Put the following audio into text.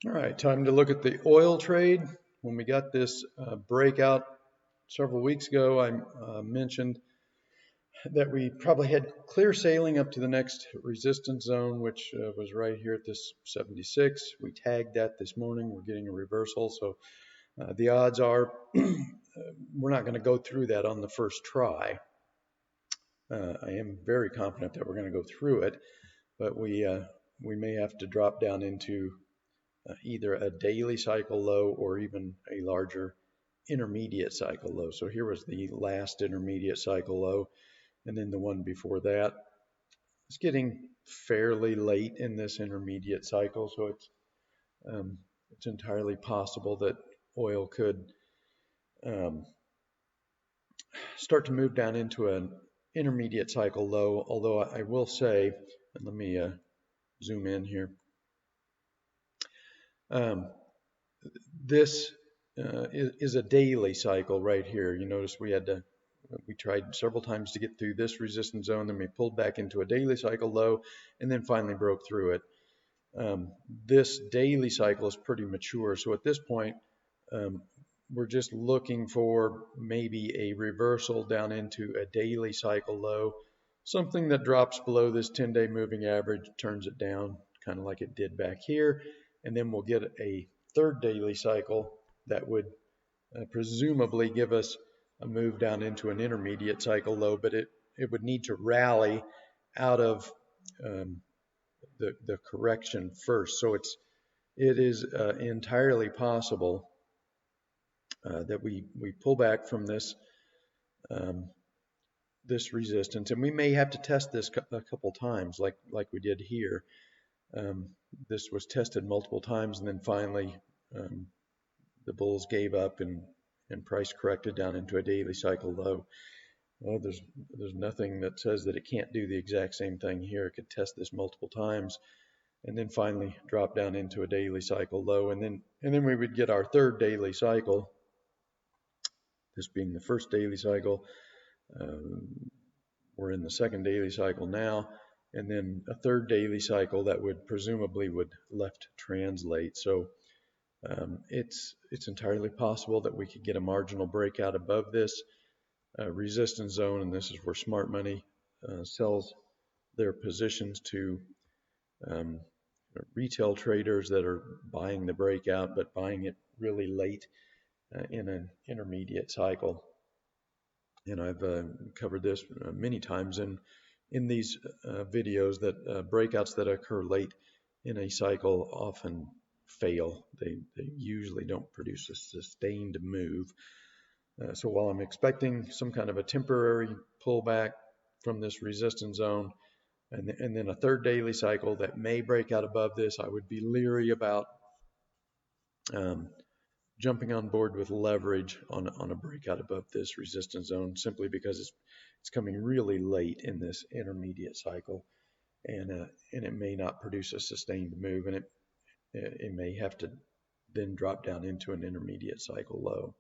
All right, time to look at the oil trade. When we got this breakout several weeks ago, I mentioned that we probably had clear sailing up to the next resistance zone, which was right here at this 76. We tagged that this morning. We're getting a reversal, so the odds are we're not going to go through that on the first try. I am very confident that we're going to go through it, but we may have to drop down into either a daily cycle low or even a larger intermediate cycle low. So here was the last intermediate cycle low, and then the one before that. It's getting fairly late in this intermediate cycle, so it's entirely possible that oil could um, start to move down into an intermediate cycle low. Although I will say, and let me zoom in here. Um, this is a daily cycle right here. You notice we tried several times to get through this resistance zone, then we pulled back into a daily cycle low, and then finally broke through it. This daily cycle is pretty mature, so at this point, um, we're just looking for maybe a reversal down into a daily cycle low, something that drops below this 10-day moving average, turns it down, kind of like it did back here, and then we'll get a third daily cycle that would presumably give us a move down into an intermediate cycle low, but it would need to rally out of um, the correction first. So it is entirely possible that we pull back from um, this resistance, and we may have to test this a couple times, like we did here. This was tested multiple times, and then finally um, the bulls gave up and price corrected down into a daily cycle low. Well, there's nothing that says that it can't do the exact same thing here. It could test this multiple times and then finally drop down into a daily cycle low, and then we would get our third daily cycle, this being the first daily cycle. We're in the second daily cycle now, and then a third daily cycle that would presumably would left translate. So it's entirely possible that we could get a marginal breakout above this resistance zone, and this is where smart money sells their positions to um, retail traders that are buying the breakout, but buying it really late in an intermediate cycle. And I've covered this many times in these videos that breakouts that occur late in a cycle often fail. They usually don't produce a sustained move. So while I'm expecting some kind of a temporary pullback from this resistance zone, and then a third daily cycle that may break out above this, I would be leery about um, jumping on board with leverage on a breakout above this resistance zone, simply because it's coming really late in this intermediate cycle, and it may not produce a sustained move, and it may have to then drop down into an intermediate cycle low.